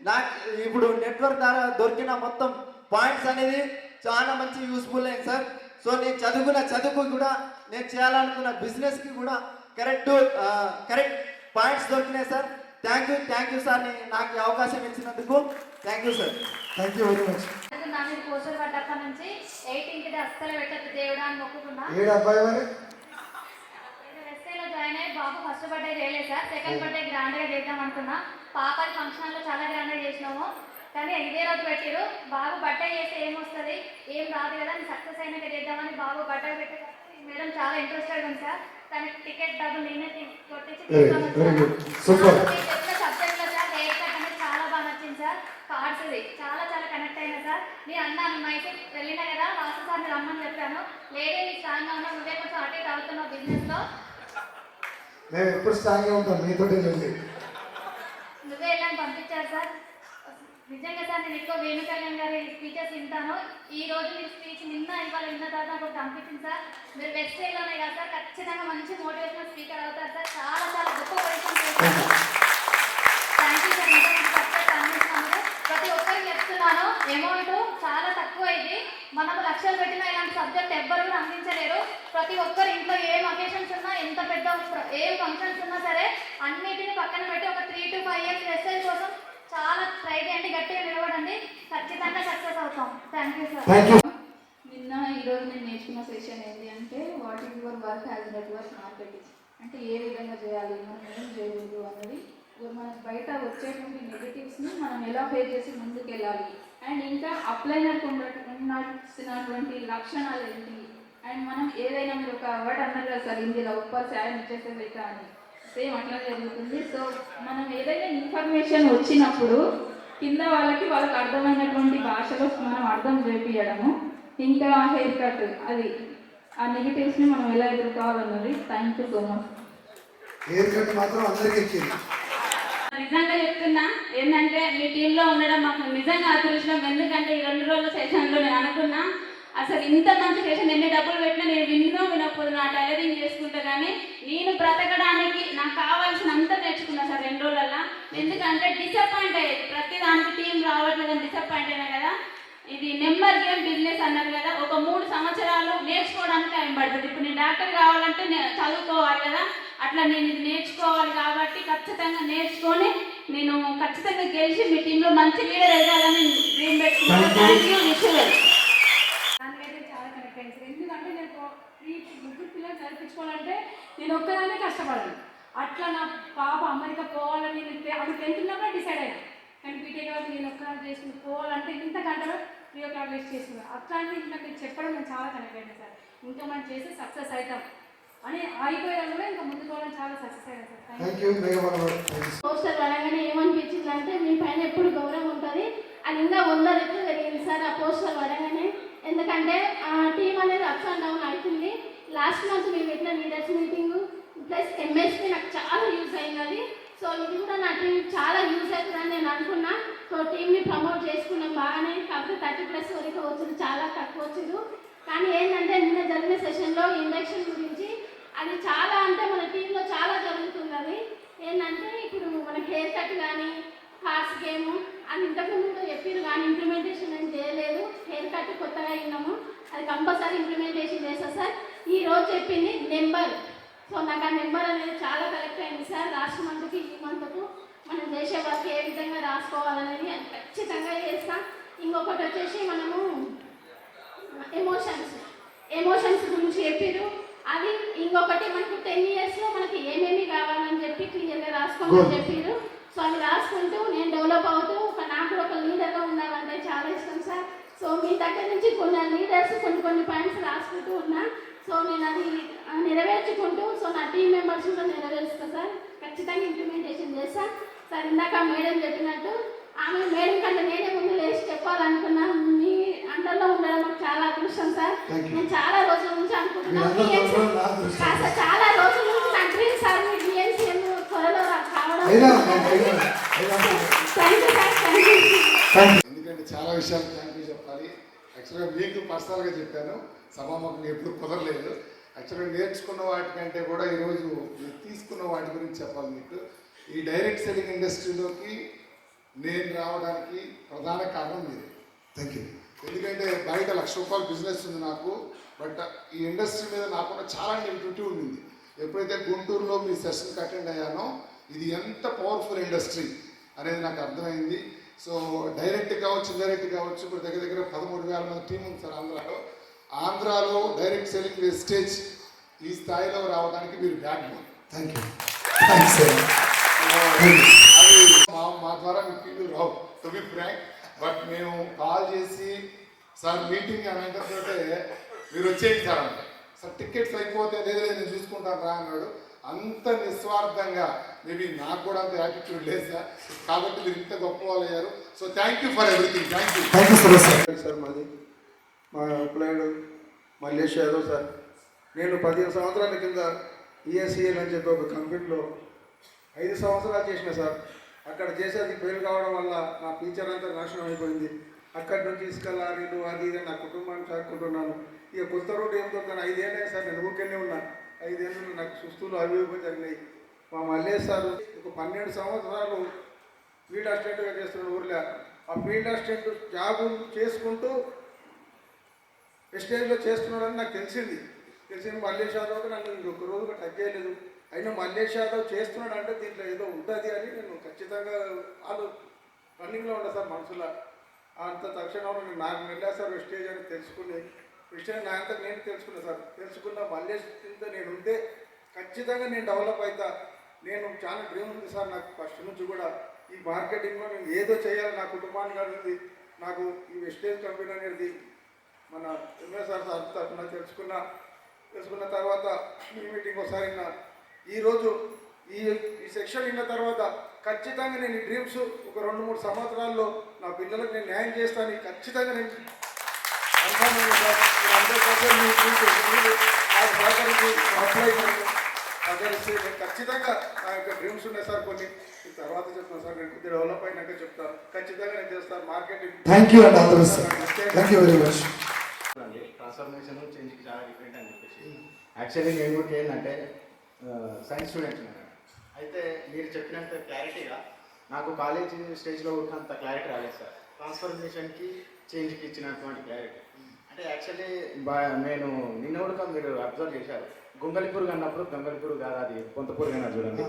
నాకు ఇప్పుడు నెట్వర్క్ ద్వారా దొరికిన మొత్తం పాయింట్స్ అనేది చాలా మంచి యూస్ఫుల్ అయింది సార్. సో నేను చదువుకున్న చదువుకు కూడా నేను చేయాలనుకున్న బిజినెస్కి కూడా కరెక్ట్ పాయింట్స్ దొరికినాయి సార్. థ్యాంక్ యూ సార్, నాకు ఈ అవకాశం ఇచ్చినందుకు thank you sir. Thank you very much. నా మీద పోస్టర్ పడ్డప్ప నుంచి 18కి అస్సలు పెట్టద్దు దేవుడా అని మొక్కుకున్నా. ఏడు అబ్బాయి మరి ఎస్ఐలో జాయిన్ అయ్యి బాబు ఫస్ట్ బర్త్డే చేయలేదు సార్, సెకండ్ బర్త్డే గ్రాండ్గా చేద్దాం అనుకున్నా. పాపని ఫంక్షన్లో చాలా గ్రాండ్గా చేసినాము, కానీ ఇదే రోజు పెట్టారు. బాబు బర్త్డే చేస్తే ఏమొస్తుంది, ఏం రాదు కదా, సక్సెస్ అయినాక చేద్దామని బాబు బర్త్డే పెట్టేసరికి మేడం చాలా ఇంట్రెస్టెడ్ ఉంది సార్. తనకి టికెట్ డబ్బులు నేనే కొట్టించి తీసుకొని వచ్చాను. చెప్పిన సబ్జెక్ట్లో సార్ హెయిర్ కట్ అనేది చాలా బాగా నచ్చింది సార్. కార్డ్స్ ఇది చాలా కనెక్ట్ అయినా సార్. నేను అన్నాను మైసూర్ వెళ్ళినా కదా, వాసు సార్ని రమ్మని చెప్పాను. లేడీ నీ స్ట్రాంగ్గా ఉన్నావు, నువ్వే కొంచెం అటు ఇటు అవుతున్నావు బిజినెస్లో, మేము ఎప్పుడు స్ట్రాంగ్గా ఉంటాం మీతోటే వెళ్ళి. నువ్వే వెళ్ళని పంపించారు సార్. నిజంగా సార్ నేను ఎక్కువ వేణు కళ్యాణ్ గారి స్పీచెస్ వింటాను. ఈ రోజు మీ స్పీచ్ ఇవాళ విన్న తర్వాత నాకు ఒకటి అనిపించింది సార్, మీరు వెస్ట్ సైడ్లోనే కదా సార్, ఖచ్చితంగా మంచి మోటివేషనల్ స్పీకర్ అవుతారు సార్. చాలా గొప్ప పొజిషన్ చేస్తారు. Thank you sir. ఇంకా మీకు సబ్జెక్ట్ అందిస్తున్నాను. ప్రతి ఒక్కరికి చెప్తున్నాను, అమౌంట్ చాలా తక్కువ. ఇది మనం లక్షలు పెట్టినా ఇలాంటి సబ్జెక్ట్ ఎవ్వరు కూడా అందించలేరు. ప్రతి ఒక్కరు ఇంట్లో ఏం అకేషన్స్ ఉన్నా, ఎంత పెద్ద ఏం ఫంక్షన్స్ ఉన్నా సరే అన్నిటిని పక్కన పెట్టి ఒక 3 to 5 years వెస్ట్ కోసం చాలా ట్రై చేయండి, గట్టిగా నిలబడండి, ఖచ్చితంగా సక్సెస్ అవుతాం. Thank you sir. నిన్న ఈరోజు నేను నేర్చుకున్న సెషన్ ఏంటి అంటే what is your work as network marketing అంటే ఏ విధంగా చేయాలి, మనం ఏం చేయకూడదు అన్నది, మనకు బయట వచ్చేటువంటి నెగటివ్స్ని మనం ఎలా ఫేస్ చేసి ముందుకు వెళ్ళాలి, అండ్ ఇంకా అప్లైనర్కి ఉండాల్సినటువంటి లక్షణాలు ఏంటి, అండ్ మనం ఏదైనా మీరు ఒక వర్డ్ అన్నారు కదా సార్ హిందీలో ఉప్పర్ సాయం ఇచ్చేసేది అని, సేమ్ అట్లా జరుగుతుంది. సో మనం ఏదైనా ఇన్ఫర్మేషన్ వచ్చినప్పుడు కింద వాళ్ళకి అర్థమైనటువంటి భాషలో మనం అర్థం చేపించడము, ఇంకా హెయిర్ కట్ అది ఆ నెగిటివ్స్ని మనం ఎలా ఎదుర్కోవాలన్నది. Thank you so much. Haircut మాత్రం అందరికీ ఇచ్చింది. నిజంగా చెప్తున్నా ఏంటంటే మీ టీంలో ఉండడం మాకు నిజంగా అదృష్టం. ఎందుకంటే ఈ 2 రోజుల సెషన్లో నేను అనుకున్నా అసలు ఇంత మంచి సెషన్ ఎన్ని డబ్బులు పెట్టినా నేను వినకపోదు, నా టైలరింగ్ చేసుకుంటా, కానీ నేను బ్రతకడానికి నాకు కావాల్సినంత నేర్చుకున్నా సార్ 2 రోజులలో. ఎందుకంటే డిసప్పాయింట్ అయ్యేది, ప్రతి దానికి టీం రావట్లేదని డిసప్పాయింట్ అయినా కదా. ఇది నెంబర్ గేమ్ బిజినెస్ అన్నారు కదా, ఒక 3 సంవత్సరాలు నేర్చుకోవడానికి టైం పడుతుంది. ఇప్పుడు నేను డాక్టర్ కావాలంటే చదువుకోవాలి కదా, అట్లా నేను ఇది నేర్చుకోవాలి. కాబట్టి ఖచ్చితంగా నేర్చుకొని నేను ఖచ్చితంగా గెలిచి మీ టీంలో మంచి లీడర్ ఎదగాలని డ్రీమ్ పెట్టుకున్నాను. Thank you. దానికైతే చాలా కనెక్ట్ అయింది సార్. ఎందుకంటే నేను ఈ 3 పిల్లలు చదివించుకోవాలంటే నేను ఒక్కదానే కష్టపడాలి. అట్లా నా పాప అమెరికా పోవాలని నేను అది 10th ఉన్నప్పుడు డిసైడ్ అయ్యాను. కానీ బీటెక్ వాళ్ళు నేను ఒక్కదాన్ని చేసుకుని పోవాలంటే ఇంత గంటలో 3 o'clock వేస్ట్ చేసుకున్నాను. అట్లాంటి ఇంకా నేను చెప్పడం నేను చాలా కనెక్ట్ అయ్యాను సార్. ఇంకా మనం చేసి సక్సెస్ అవుతాం అని ఆగిపోయినా కూడా ఇంకా ముందుకు పోవడం చాలా సక్సెస్ అయ్యాను సార్. Thank you. పోస్టర్ పడగానే ఏమనిపించింది అంటే మీ పైన ఎప్పుడు గౌరవం ఉంటుంది అని ఇంకా 100 రెట్లు పెరిగింది సార్ ఆ పోస్టర్ పడగానే. ఎందుకంటే టీం అనేది అప్స్ అండ్ డౌన్ అవుతుంది. లాస్ట్ మంత్ మేము పెట్టిన లీడర్స్ మీటింగ్ ప్లస్ ఎంఎస్పీ నాకు చాలా యూజ్ అయింది అది. సో ఇది కూడా నా టీం చాలా యూజ్ అవుతుందని నేను అనుకున్నా. సో టీంని ప్రమోట్ చేసుకున్నాం బాగానే. కాకపోతే 30+ వరకు వచ్చింది, చాలా తక్కువ వచ్చింది. కానీ ఏంటంటే నిన్న జరిగిన సెషన్లో ఇండక్షన్ గురించి అది చాలా అంటే మన టీంలో చాలా జరుగుతుంది. అది ఏంటంటే ఇప్పుడు మన హెయిర్ కట్ కానీ హార్స్ గేమ్ అది ఇంతకుముందు చెప్పారు కానీ ఇంప్లిమెంటేషన్ ఏం చేయలేదు. హెయిర్ కట్ కొత్తగా విన్నాము, అది కంపల్సరీ ఇంప్లిమెంటేషన్ చేస్తాం సార్. ఈ రోజు చెప్పింది నెంబర్. సో నాకు ఆ నెంబర్ అనేది చాలా కరెక్ట్ అయింది సార్. లాస్ట్ మంత్కి ఈ మంత్కు మనం చేసే వర్క్ ఏ విధంగా రాసుకోవాలనేది ఖచ్చితంగా చేస్తాం. ఇంకొకటి వచ్చేసి మనము ఎమోషన్స్ గురించి చెప్పారు. అది ఇంకొకటి మనకు 10 yearsలో మనకి ఏమేమి కావాలని చెప్పి క్లియర్గా రాసుకోమని చెప్పారు. సో అది రాసుకుంటూ నేను డెవలప్ అవుతూ నాకు కూడా ఒక లీడర్గా ఉండాలంటే చాలా ఇష్టం సార్. సో మీ దగ్గర నుంచి కొన్ని లీడర్స్ కొన్ని పాయింట్స్ రాసుకుంటూ ఉన్నా. సో నేను అది నెరవేర్చుకుంటూ సో నా టీం మెంబర్స్ కూడా నెరవేరుస్తాను సార్. ఖచ్చితంగా ఇంప్లిమెంటేషన్ చేస్తాను సార్. ఇందాక మేడం చెప్పినట్టు ఆమె మేడం కంటే నేనే ముందు లేచి చెప్పాలనుకున్నా. మీ అండర్లో ఉండడం నాకు చాలా అదృష్టం సార్. నేను చాలా రోజుల నుంచి అనుకుంటున్నాను, చాలా రోజుల నుంచి నా డ్రీమ్ సార్ మీ బిఎన్సీఎం త్వరలో కావడం. ఎందుకంటే చాలా విషయాలు థ్యాంక్ యూ చెప్పాలి. యాక్చువల్గా మీకు పర్సనల్గా చెప్పాను, సభాముఖంగా ఎప్పుడు కుదరలేదు. యాక్చువల్గా నేర్చుకున్న వాటికంటే కూడా ఈరోజు మీరు తీసుకున్న వాటి గురించి చెప్పాలి మీకు. ఈ డైరెక్ట్ సెల్లింగ్ ఇండస్ట్రీలోకి నేను రావడానికి ప్రధాన కారణం మీరు. Thank you. ఎందుకంటే బయట ₹1,00,000 బిజినెస్ ఉంది నాకు, బట్ ఈ ఇండస్ట్రీ మీద నాకున్న చాలా నెగిటివిటీ ఉండింది. ఎప్పుడైతే గుంటూరులో మీ సెషన్కి అటెండ్ అయ్యానో ఇది ఎంత పవర్ఫుల్ ఇండస్ట్రీ అనేది నాకు అర్థమైంది. సో డైరెక్ట్ కావచ్చు, ఇండైరెక్ట్ కావచ్చు, ఇప్పుడు దగ్గర దగ్గర 13,000 మంది టీం ఉంది సార్ ఆంధ్రాలో. ఆంధ్రాలో డైరెక్ట్ సెల్లింగ్ స్టేజ్ ఈ స్థాయిలో రావడానికి మీరు backbone. Thank you. Thanks sir. అది మా ద్వారా మీ పీపుల్ రావు టు బి ఫ్రాంక్. బట్ మేము కాల్ చేసి సార్ మీటింగ్ అని అంటే మీరు వచ్చేయండి సార్ అంటే, సార్ టికెట్స్ అయిపోతే లేదు నేను చూసుకుంటాను రా అన్నాడు. అంత నిస్వార్థంగా, మేబీ నాకు కూడా అంత యాటిట్యూడ్ లేదు సార్, కాబట్టి మీరు ఇంత గొప్ప వాళ్ళు అయ్యారు. So thank you for everything. Thank you. Thank you sir. Sir మాది మా ఎంప్లాయిడ్ మల్లేష్ యాదవ్ సార్. నేను 15 సంవత్సరాల కింద ఈఎస్ఈఎల్ అని చెప్పి ఒక కంపెనీలో 5 సంవత్సరాలు చేసిన సార్. అక్కడ చేసేది ఫెయిల్ కావడం వల్ల నా ఫ్యూచర్ అంతా నాశనం అయిపోయింది. అక్కడి నుంచి ఇసుక లారీలు అది ఇది నా కుటుంబాన్ని సాగుకుంటున్నాను. ఇక కొత్త రోడ్డు ఏం దొరుకుతాను 5 ఏళ్ళే సార్ నేను ఊరికెళ్ళి ఉన్నా. 5 ఏళ్ళు నాకు సుస్తులు అవి జరిగినాయి. మా మల్లేష్ సార్ ఒక 12 సంవత్సరాలు ఫీల్డ్ అసిస్టెంట్గా చేస్తున్నాడు ఊర్లో. ఆ ఫీల్డ్ అసిస్టెంట్ జాబ్ చేసుకుంటూ స్టేజ్లో చేస్తున్నాడని నాకు తెలిసింది. మల్లేష్ యాదవ్ నన్ను ఇంకొక రోజు కూడా టచ్ చేయలేదు. అయినా మల్లేష్ యాదవ్ చేస్తున్నాడు అంటే దీంట్లో ఏదో ఉంటుంది అని నేను ఖచ్చితంగా వాళ్ళు రన్నింగ్లో ఉన్నా సార్ మనసులో. అంత తక్షణం నేను 4 నెలలు సార్ స్టేజ్ అని తెలుసుకుని విషయం నా అంతా నేను తెలుసుకున్నా సార్. తెలుసుకున్న మల్లేష్ కింద నేను ఉంటే ఖచ్చితంగా నేను డెవలప్ అవుతా. నేను చాలా డ్రీమ్ ఉంది సార్ నాకు ఫస్ట్ నుంచి కూడా. ఈ మార్కెటింగ్లో నేను ఏదో చేయాలి నా కుటుంబానికి అనేది నాకు ఈ వెస్టేజ్ కంపెనీ అనేది మన ఎంఎస్ఆర్ సార్ తరఫున తెలుసుకున్న తర్వాత ఈ మీటింగ్ ఒకసారి ఈరోజు ఈ సెక్షన్ విన్న తర్వాత ఖచ్చితంగా నేను ఈ డ్రీమ్స్ ఒక 2-3 సంవత్సరాల్లో నా పిల్లలకు నేను న్యాయం చేస్తాను. ఖచ్చితంగా నేను సహకరిస్తే నేను ఖచ్చితంగా నా యొక్క డ్రీమ్స్ ఉన్నాయి సార్. కొన్ని తర్వాత చెప్తాను సార్, నేను కొద్దిగా డెవలప్ అయినాక చెప్తాను. ఖచ్చితంగా నేను చేస్తాను మార్కెటింగ్. థ్యాంక్ యూ అండి. Thank you very much. Transformation చేంజ్కి చాలా డిఫరెంట్ అని చెప్పేసి యాక్చువల్లీ నేను కూడా ఏంటంటే సైన్స్ స్టూడెంట్స్ ఉన్నాను. అయితే మీరు చెప్పినంత క్లారిటీగా నాకు కాలేజ్ స్టేజ్లో ఉన్నంత క్లారిటీ రాలేదు సార్. ట్రాన్స్ఫర్మేషన్కి చేంజ్కి ఇచ్చినటువంటి క్లారిటీ అంటే యాక్చువల్లీ నేను నిన్న కూడా మీరు అబ్జర్వ్ చేశారు. గొంగళిపురుగు అన్నప్పుడు గొంగళిపురుగు కాదు, అది కొంతపురుగు అయినా చూడండి.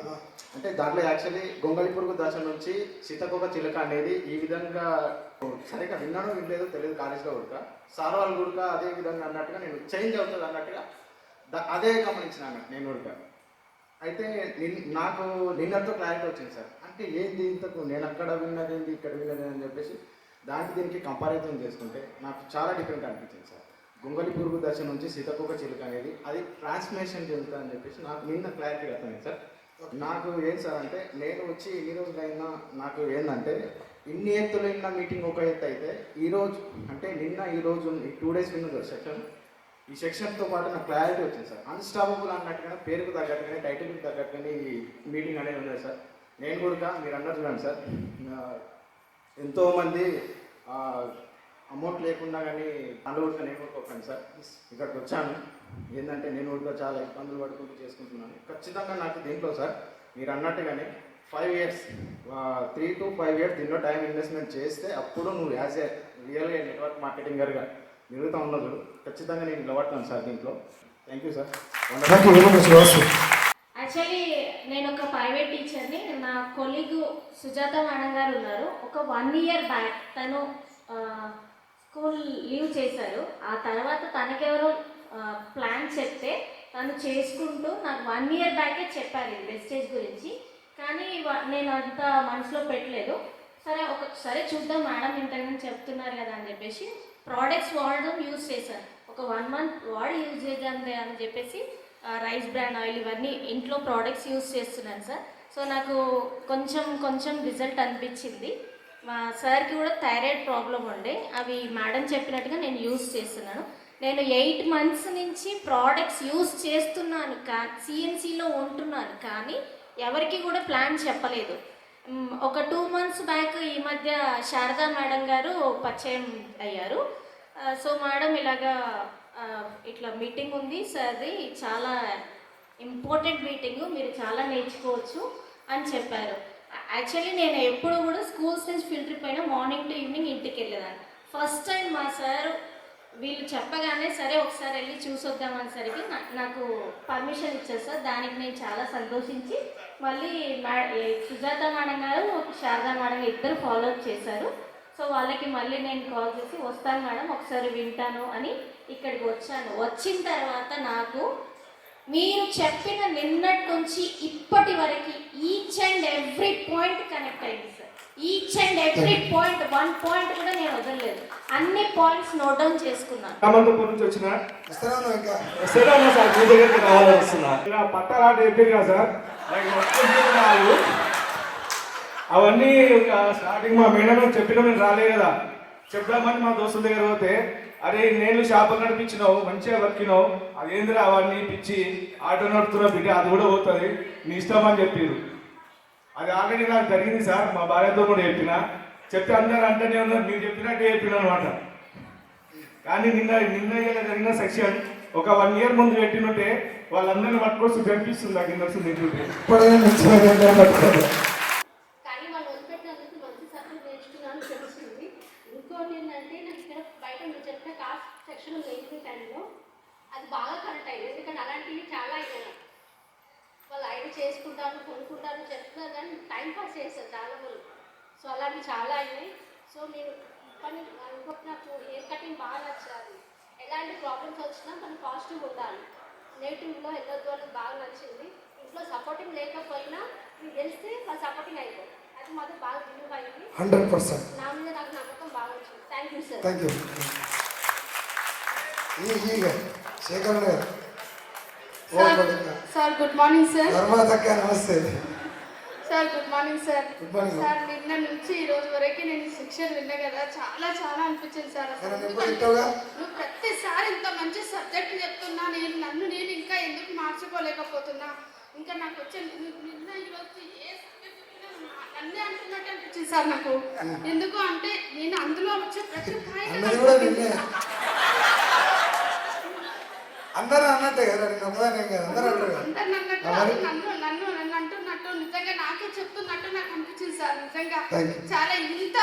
అంటే దాంట్లో యాక్చువల్లీ గొంగళిపురుగు దశ నుంచి సీతకొక చిలుక అనేది ఈ విధంగా సరిగ్గా విన్నానో వినలేదో తెలియదు. కాలేజ్లో ఉడక సార్ వాళ్ళు ఉడక అదే విధంగా అన్నట్టుగా నేను చేంజ్ అవుతుంది అన్నట్టుగా అదే గమనించినాను నేను ఉడక. అయితే నాకు నిన్నతో క్లారిటీ వచ్చింది సార్. అంటే ఏంది ఇంతకు నేను అక్కడ విన్నదేంటి ఇక్కడ విన్నది అని చెప్పేసి దీనికి కంపారిజన్ చేసుకుంటే నాకు చాలా డిఫరెంట్ అనిపించింది సార్. గొంగళిపురుగు దశ నుంచి సీతకొక చిలుక అనేది అది ట్రాన్స్ఫర్మేషన్ చెందుతా అని చెప్పేసి నాకు నిన్న క్లారిటీ అర్థమైంది సార్. నాకు ఏం సార్ అంటే నేను వచ్చి ఎన్ని రోజులైనా నాకు ఏంటంటే ఇన్ని ఎత్తులు ఉన్న మీటింగ్ ఒక ఎత్తు అయితే ఈరోజు అంటే ఈరోజు ఈ 2 days విన్న సెక్షన్, ఈ సెక్షన్తో పాటు నాకు క్లారిటీ వచ్చింది సార్. అన్స్టాపబుల్ అన్నట్టుగానే పేరుకు తగ్గట్టుగానే టైటిల్కి తగ్గట్టుగానే ఈ మీటింగ్ అనేది ఉన్నది సార్. నేను కూడా మీరు అన్నారు చూడండి సార్, ఎంతోమంది అమౌంట్ లేకుండా కానీ అనుకుంటున్నా నేను కొనుక్కోకండి సార్. ఇక్కడికి వచ్చాను ఏంటంటే నేను కూడా చాలా ఇబ్బందులు పడుకుంటూ చేసుకుంటున్నాను. ఖచ్చితంగా నాకు దీంట్లో సార్ మీరు అన్నట్టుగానే 5 years 3 to 5 years దీంట్లో టైం ఇన్వెస్ట్మెంట్ చేస్తే అప్పుడు నువ్వు యాజ్ ఏ రియల్గా నెట్వర్క్ మార్కెటింగర్గా మిగతా ఉన్నది ఖచ్చితంగా నేను నిలబడతాను సార్ దీంట్లో. Thank you sir. యాక్చువల్లీ నేను ఒక ప్రైవేట్ టీచర్ని. నా కొలీగ్ సుజాత మేడం గారు ఉన్నారు. ఒక 1 year బ్యాక్ తను స్కూల్ లీవ్ చేశారు. ఆ తర్వాత తనకెవరో ప్లాన్ చెప్తే తను చేసుకుంటూ నాకు 1 year బ్యాకే చెప్పారు ఈ వెస్టేజ్ గురించి. కానీ నేను అంత మనసులో పెట్టలేదు. సరే చూద్దాం మేడం ఇంతకుముందు చెప్తున్నారు కదా అని చెప్పేసి ప్రోడక్ట్స్ వాడడం యూజ్ చేశాను. ఒక 1 month వాడి యూజ్ చేద్దాం అని చెప్పేసి రైస్ బ్రాండ్ ఆయిల్ ఇవన్నీ ఇంట్లో ప్రోడక్ట్స్ యూజ్ చేస్తున్నాను సార్. సో నాకు కొంచెం రిజల్ట్ అనిపించింది. మా సార్కి కూడా థైరాయిడ్ ప్రాబ్లం ఉండే, అవి మేడం చెప్పినట్టుగా నేను యూజ్ చేస్తున్నాను. నేను 8 months నుంచి ప్రోడక్ట్స్ యూజ్ చేస్తున్నాను, సిఎన్సిలో ఉంటున్నాను, కానీ ఎవరికి కూడా ప్లాన్ చెప్పలేదు. ఒక 2 months బ్యాక్ ఈ మధ్య శారదా మేడం గారు పరిచయం అయ్యారు. సో మేడం ఇలాగా ఇట్లా మీటింగ్ ఉంది సార్ది, చాలా ఇంపార్టెంట్ మీటింగు, మీరు చాలా నేర్చుకోవచ్చు అని చెప్పారు. యాక్చువల్లీ నేను ఎప్పుడు కూడా స్కూల్స్ నుంచి ఫీల్డ్ ట్రిప్ అయినా మార్నింగ్ టు ఈవినింగ్ ఇంటికి వెళ్ళేదాన్ని. ఫస్ట్ టైం మా సారు వీళ్ళు చెప్పగానే సరే ఒకసారి వెళ్ళి చూసొద్దామనేసరికి నాకు పర్మిషన్ ఇచ్చారు సార్. దానికి నేను చాలా సంతోషించి మళ్ళీ సుజాత మేడం గారు శారదా మేడం ఇద్దరు ఫాలో అప్ చేశారు. సో వాళ్ళకి మళ్ళీ నేను కాల్ చేసి వస్తాను మేడం ఒకసారి వింటాను అని ఇక్కడికి వచ్చాను. వచ్చిన తర్వాత నాకు మీరు చెప్పిన నిన్నటి నుంచి ఇప్పటి వరకు each and every point connect అయింది sir. Each and every point 1 point కూడా నేను వదలలేదు. అన్ని పాయింట్స్ నోట్ డౌన్ చేసుకున్నాను. నుంచి వచ్చిన సార్ మీ దగ్గరికి రావాలనిస్తున్నా పట్టాలాట చెప్పారు కదా సార్, అవన్నీ స్టార్టింగ్ మా మేడం చెప్పినా నేను రాలే కదా. చెప్దామని మా దోస్తుల దగ్గర పోతే అరే నేను షాపులు నడిపించినావు మంచిగా బతికినావు, అదేంద్రా అవన్నీ పిచ్చి ఆటో నడుపుతున్నావు బిడ్డ, అది కూడా పోతుంది నీ ఇష్టం అని చెప్పారు. అది ఆల్రెడీ నాకు జరిగింది సార్, మా భార్యతో కూడా చెప్తే అందరూ అంటేనే ఉన్నారు మీరు చెప్పినట్టు చెప్పిన అనమాట. కానీ నిన్న జరిగిన సెక్షన్ ఒక 1 year ముందు పెట్టినట్టే వాళ్ళందరినీ పట్టుకొస్తూ కనిపిస్తుంది నాకు ఇందర్శనం తింటుంటే. కానీ వాళ్ళు వదిలిపెట్టినందుకు మంచి సబ్జెక్ట్ నేర్చుకున్నాను తెలుస్తుంది. ఇంకోటి ఏంటంటే నాకు ఇక్కడ బయట మీరు చెప్పిన కాస్ట్ సెక్షన్ లేని టైంలో అది బాగా కరెక్ట్ అయింది. ఎందుకంటే అలాంటివి చాలా అయినాయి. వాళ్ళు ఐడి చేసుకుంటారు కొనుక్కుంటారు చెప్తున్నారు కానీ టైం పాస్ చేస్తారు చాలా మంది. సో అలాంటివి చాలా అయినాయి. సో నేను పని ఇంకొకటి నాకు హెయిర్ కటింగ్ బాగా నచ్చాలి. ఎలాంటి ప్రాబ్లమ్స్ వచ్చినా మనం పాజిటివ్ ఉండాలి, నెగిటివ్లో వెళ్ళొద్దు అనేది బాగా నచ్చింది. ఇంట్లో సపోర్టింగ్ లేకపోయినా మీకు తెలిస్తే వాళ్ళు సపోర్టింగ్ అయిపోయి అది మాత్రం బాగా బిలీవ్ అయింది. 100% నా మీద నాకు నమ్మకం బాగా వచ్చింది. Thank you sir. Thank you. Shekhar గారు సార్ గుడ్ మార్నింగ్ సార్. నమస్తే sir good morning sir. Good morning. Sir నిన్న నుంచి ఈ రోజు వరకు నేను శిక్షణ విన్నా కదా, చాలా అనిపించింది సార్. అసలు నువ్వు ప్రతిసారి ఇంత మంచి సబ్జెక్ట్ చెప్తున్నా, నన్ను నేను ఇంకా ఎందుకు మార్చుకోలేకపోతున్నా. ఇంకా నాకు వచ్చే నిన్న ఈరోజు ఏ సబ్జెక్ట్ అన్నీ అంటున్నట్టు అనిపించింది సార్ నాకు. ఎందుకు అంటే నేను అందులో వచ్చే ప్రతి అందరూ అన్నట్టే కదా, అందరూ నన్ను అంటున్నట్టు నిజంగా నాకే చెప్తున్నట్టు నాకు అనిపించింది సార్. నిజంగా చాలా ఇంత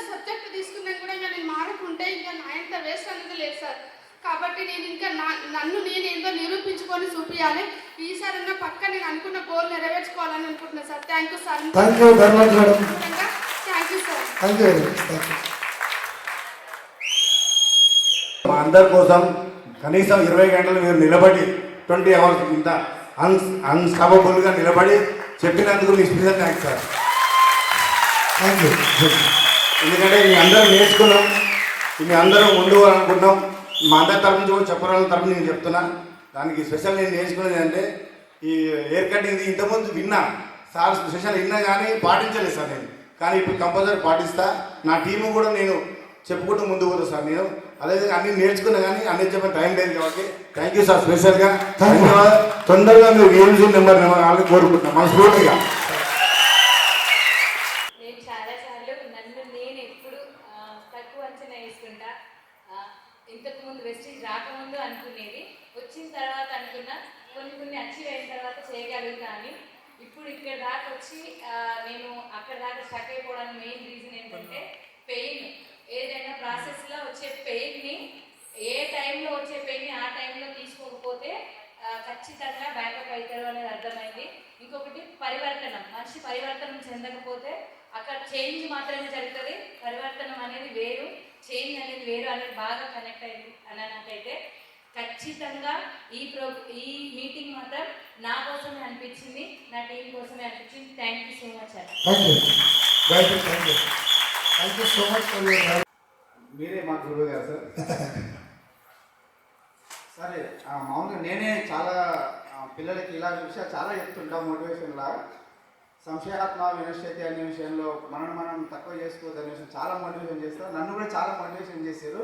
సబ్జెక్ట్ తీసుకున్నా కూడా ఇంకా నేను మారకుంటే ఇంకా నా ఎంత వేస్ట్ అనేది లేదు సార్. కాబట్టి నేను ఇంకా నన్ను నేను ఏందో నిరూపించుకొని చూపించాలి. ఈసారి ఉన్న పక్క నేను అనుకున్న గోల్ నెరవేర్చుకోవాలని అనుకుంటున్నా sir. Thank you sir. Thank you sir. మా అందరి కోసం కనీసం 20 గంటలు మీరు నిలబడి 20 hours ఇంత అన్స్టాపబుల్గా నిలబడి చెప్పినందుకు మీ special thanks sir. Thank you. ఎందుకంటే మీ అందరూ నేర్చుకున్నాం, మీ అందరూ ముందు అనుకుంటున్నాం. మా అందరి తరఫు నుంచి కూడా చెప్పాలని తరఫు నేను చెప్తున్నా. దానికి స్పెషల్ నేను నేర్చుకునేది అంటే ఈ హెయిర్ కటింగ్ ఇంతకుముందు విన్నా సార్ స్పెషల్ విన్నా కానీ పాటించలేదు సార్ నేను. కానీ ఇప్పుడు కంపల్సరీ పాటిస్తా. నా టీము కూడా నేను చెప్పుకుంటూ ముందుకు పోతా సార్. నేను అదేవిధంగా అన్ని నేర్చుకున్నా కానీ అన్ని చెప్పే టైం లేదు కాబట్టి థ్యాంక్ యూ సార్. స్పెషల్గా ధన్యవాదాలు. తొందరగా మీరు గేమ్స్ నెంబర్ వాళ్ళని కోరుకుంటున్నాం మనస్ఫూర్తిగా. నేను చాలాసార్లు నన్ను నేను ఎప్పుడు తక్కువ అంచనా వేసుకుంటా. ఇంతకు ముందు వెస్టీజ్ రాకముందు అనుకునేది, వచ్చిన తర్వాత అనుకున్నా కొన్ని అచీవ్ అయిన తర్వాత చేయగలుగుతా అని. ఇప్పుడు ఇక్కడ దాకా వచ్చి నేను అక్కడ దాకా స్టక్ అయిపోవడానికి మెయిన్ రీజన్ ఏంటంటే పెయిన్. ఏదైనా ప్రాసెస్లో వచ్చే పెయిన్ని, ఏ టైంలో వచ్చే పెయిన్ని ఆ టైంలో తీసుకోకపోతే ఖచ్చితంగా బ్యాకప్ అవుతారు అనేది అర్థమైంది. ఇంకొకటి పరివర్తనం, మనిషి పరివర్తనం చెందకపోతే అక్కడ చేంజ్ మాత్రమే జరుగుతుంది. పరివర్తనం అనేది వేరు, చేంజ్ అనేది వేరు అనేది బాగా కనెక్ట్ అయింది అని నాకైతే. ఖచ్చితంగా ఈ మీటింగ్ మాత్రం నా కోసమే అనిపించింది, నా టీం కోసమే అనిపించింది. Thank you so much sir. Thank you so much for your. మీరే మా గురువు గారు సార్. సరే మామూలుగా నేనే చాలా పిల్లలకి ఇలాంటి విషయాలు చాలా చెప్తుంటా మోటివేషన్ లాగా. సంశయాత్మ వినశ్యతి అనే విషయంలో మనం తక్కువ చేసుకోవద్దనే విషయం చాలా మోటివేషన్ చేస్తారు. నన్ను కూడా చాలా మోటివేషన్ చేశారు.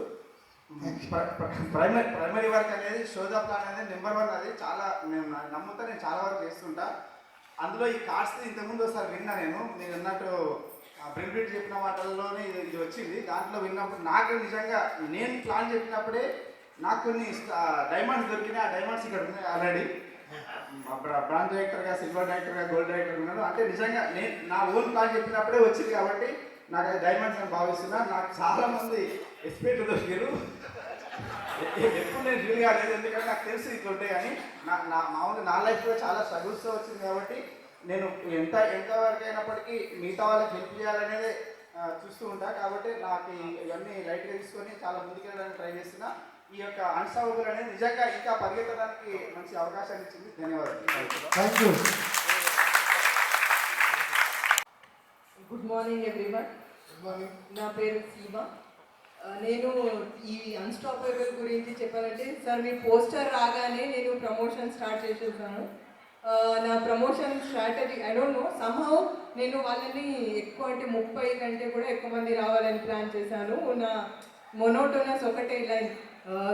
ప్రైమరీ వర్క్ అనేది షోదా ప్లాన్ అనేది నెంబర్ 1. అది చాలా నేను నమ్ముతా, నేను చాలా వరకు చేస్తుంటా. అందులో ఈ కార్డ్స్ ఇంతకుముందు ఒకసారి విన్నా నేను. మీరు అన్నట్టు ప్రింట్ చెప్పిన వాటిల్లోనే ఇది వచ్చింది. దాంట్లో విన్నప్పుడు నాకు నిజంగా నేను ప్లాన్ చెప్పినప్పుడే నాకు కొన్ని డైమండ్స్ దొరికినాయి. ఆ డైమండ్స్ ఇక్కడ ఉన్నాయి ఆల్రెడీ. బ్రాంజ్ డైరెక్టర్గా, సిల్వర్ డైరెక్టర్గా, గోల్డ్ డైరెక్టర్ ఉన్నాడు. అంటే నిజంగా నేను నా ఓన్ ప్లాన్ చెప్పినప్పుడే వచ్చింది కాబట్టి నాకు అది డైమండ్స్ అని భావిస్తున్నా. నాకు చాలామంది ఎక్స్పెక్ట్ దొరికారు. ఎప్పుడు నేను ఫీల్ కాలేదు, ఎందుకంటే నాకు తెలుసు ఇట్లా ఉంటాయి కానీ. మామూలుగా నా లైఫ్లో చాలా స్ట్రగుల్స్తో వచ్చింది కాబట్టి నేను ఎంతవరకు అయినప్పటికీ మిగతా వాళ్ళకి హెల్ప్ చేయాలనేది చూస్తూ ఉంటా. కాబట్టి నాకు ఇవన్నీ లైట్గా తీసుకొని చాలా ముందుకెళ్ళడానికి ట్రై చేస్తున్నా. ఈ యొక్క అన్స్టాపబుల్ అనేది నిజంగా ఇంకా పరిగెత్తడానికి మంచి అవకాశాన్ని ఇచ్చింది. ధన్యవాదాలు. Thank you. Good morning everyone. నా పేరు సీమా. నేను ఈ అన్స్టాపబుల్ గురించి చెప్పాలంటే సార్, మీ పోస్టర్ రాగానే నేను ప్రమోషన్ స్టార్ట్ చేసేసాను. నా promotion strategy I don't know, somehow నేను వాళ్ళని ఎక్కువ అంటే 30 కంటే కూడా ఎక్కువ మంది రావాలని ప్లాన్ చేశాను. నా మొనోటోనస్ ఒకటే లైన్,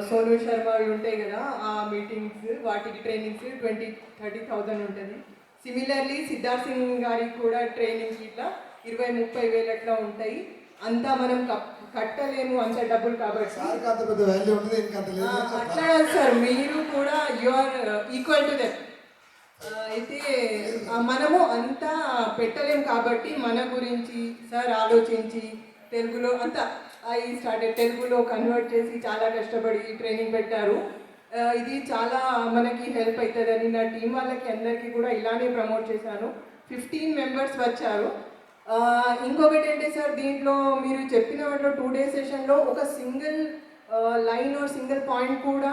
సోను శర్మ అవి ఉంటాయి కదా ఆ మీటింగ్స్, వాటికి ట్రైనింగ్స్ 20-30,000 ఉంటుంది. సిమిలర్లీ సిద్ధార్థ్ సింగ్ గారికి కూడా ట్రైనింగ్స్ ఇట్లా 20-30 వేలు అట్లా ఉంటాయి. అంతా మనం కట్టలేము అంత డబ్బులు కాబట్టి. అట్లా సార్, మీరు కూడా you are equal to them. అయితే మనము అంతా పెట్టలేము కాబట్టి మన గురించి సార్ ఆలోచించి తెలుగులో అంతా తెలుగులో కన్వర్ట్ చేసి చాలా కష్టపడి ట్రైనింగ్ పెట్టారు. ఇది చాలా మనకి హెల్ప్ అవుతుందని నా టీం వాళ్ళకి అందరికీ కూడా ఇలానే ప్రమోట్ చేశాను. 15 మెంబర్స్ వచ్చారు. ఇంకొకటి ఏంటి సార్, దీంట్లో మీరు చెప్పిన వాటిలో 2 డే సెషన్లో ఒక single line or single point కూడా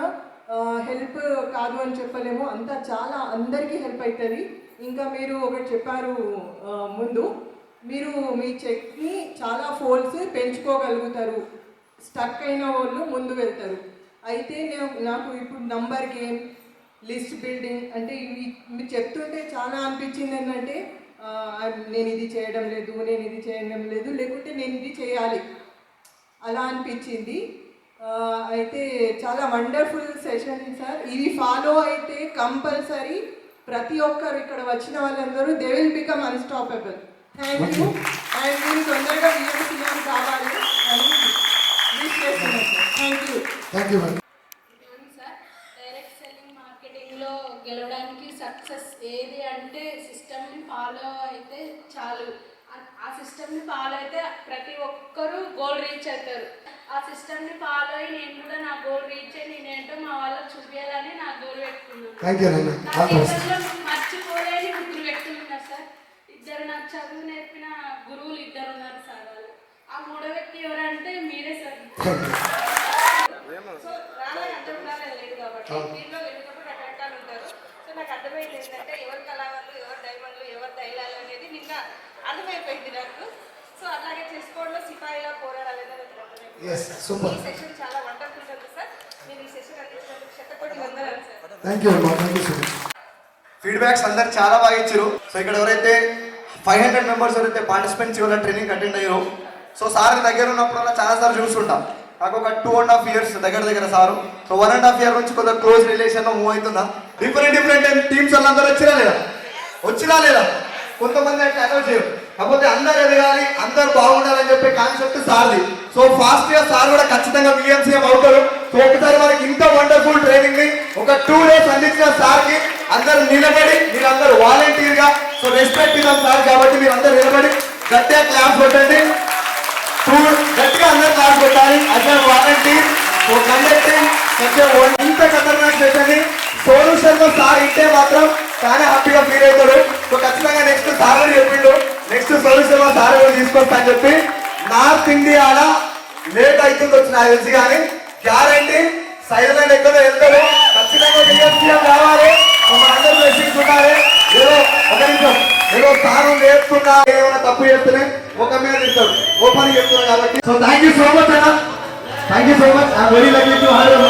హెల్ప్ కాదు అని చెప్పలేము. అంతా చాలా అందరికీ హెల్ప్ అవుతుంది. ఇంకా మీరు ఒకటి చెప్పారు ముందు, మీరు మీ చెక్ని చాలా ఫోల్డ్స్ పెంచుకోగలుగుతారు, స్టక్ అయిన వాళ్ళు ముందు వెళ్తారు. అయితే నాకు ఇప్పుడు నంబర్ గేమ్, లిస్ట్ బిల్డింగ్ అంటే మీరు చెప్తుంటే చాలా అనిపించింది ఏంటంటే నేను ఇది చేయడం లేదు, లేకుంటే నేను ఇది చేయాలి అలా అనిపించింది. అయితే చాలా వండర్ఫుల్ సెషన్ సార్. ఇది ఫాలో అయితే కంపల్సరీ ప్రతి ఒక్కరు ఇక్కడ వచ్చిన వాళ్ళందరూ they will become unstoppable. Thank you. And మీరు తొందరగా విఎంసీఎం కావాలి అని విష్ చేస్తున్నాను sir. Thank you. Sir, direct selling మార్కెటింగ్లో గెలవడానికి సక్సెస్ ఏది అంటే సిస్టమ్ని ఫాలో అయితే చాలు. ఆ సిస్టమ్ని ఫాలో అయితే ప్రతి ఒక్కరూ గోల్ రీచ్ అవుతారు. ఆ సిస్టమ్ని ఫాలో అయ్యి నేను కూడా నా గోల్ రీచ్ అయ్యి నేనేంటో మా వాళ్ళకి చూపించాలని నా గోల్ పెట్టుకున్నాను. నా జీవితంలో మర్చిపోలేని 3 వ్యక్తులు ఉన్నారు సార్. 2 నాకు చదువు నేర్పిన గురువులు 2 ఉన్నారు సార్. వాళ్ళు ఆ 3వ వ్యక్తి ఎవరంటే మీరే సార్. సో రాలేదు లేదు కాబట్టి దీనిలో వెళ్ళినప్పుడు రకరకాలు ఉంటారు. సో నాకు అర్థమైంది ఏంటంటే ఎవరు కళావాళ్ళు, ఎవరు డైమండ్లు, ఎవరు దైలాలు అనేది నిన్న అర్థమైపోయింది నాకు. సో అలాగే చేసుకోవడంలో సిపాయిలా పోరాడాలని ఈ సెషన్ చాలా వండర్ఫుల్ ఉంది సార్. మీరు ఈ సెషన్ అందించినందుకు శతకోటి వందనాలు సార్. Thank you. ఫీడ్బ్యాక్స్ అందరు చాలా బాగా ఇచ్చారు. సో ఇక్కడ ఎవరైతే 500 మెంబర్స్ ఎవరైతే పార్టిసిపెంట్స్ ఇవాళ ట్రైనింగ్ అటెండ్ అయ్యారు. సో సార్ దగ్గర ఉన్నప్పుడల్లా చాలా సార్లు చూస్తుంటాం. నాకు ఒక 2.5 years దగ్గర సారు. సో 1.5 year నుంచి కొంత క్లోజ్ రిలేషన్లో మూవ్ అవుతున్నా. డిఫరెంట్ టీమ్స్ వాళ్ళందరూ వచ్చినా లేదా కొంతమంది అంటే అలౌట్ చేయరు. కాకపోతే అందరు ఎదగాలి, అందరు బాగుండాలని చెప్పే కాన్సెప్ట్ సార్ది. సో ఫాస్ట్ గా సార్ కూడా ఖచ్చితంగా విఎంసీఎం అవుతారు. సో ఒకసారి మనకి ఇంత వండర్ఫుల్ ట్రైనింగ్ ని ఒక 2 days అందించిన సార్ కి అందరు నిలబడి, మీరందరూ వాలంటీర్ గా, సో రెస్పెక్ట్ ఇద్దాం సార్ కాబట్టి మీరు అందరు నిలబడి గట్టిగా క్లాస్ కొట్టండి. గట్టిగా అందరు క్లాస్ కొట్టాలి. అసలు వాలంటీర్ కండక్టింగ్ ఇంత ఖతర్నాక్ సెషన్ సోను శర్మ సార్ ఇంటే మాత్రం చాలా హ్యాపీగా ఫీల్ అవుతాడు. సో ఖచ్చితంగా నెక్స్ట్ సార్ అని చెప్పిండు, నెక్స్ట్ సోను శర్మ సార్ కూడా తీసుకొస్తా అని చెప్పి. నార్త్ ఇండియాలో లేట్ అవుతుంది వచ్చిన తెలిసి కానీ గ్యారంటీ సైలెంట్ ఎక్కడో వెళ్తాడు. ఖచ్చితంగా విఎంసీఎం కావాలి. మనందరూ బ్లెస్సింగ్స్ ఉండాలి. ఏదో ఒక నిమిషం ఏదో సారు నేర్చుకున్నా ఏమైనా తప్పు చేస్తేనే ఒక మీద ఇస్తాడు, ఓపెన్ చెప్తున్నా కాబట్టి. So thank you so much అన్న, thank you so much. I'm very lucky to have you.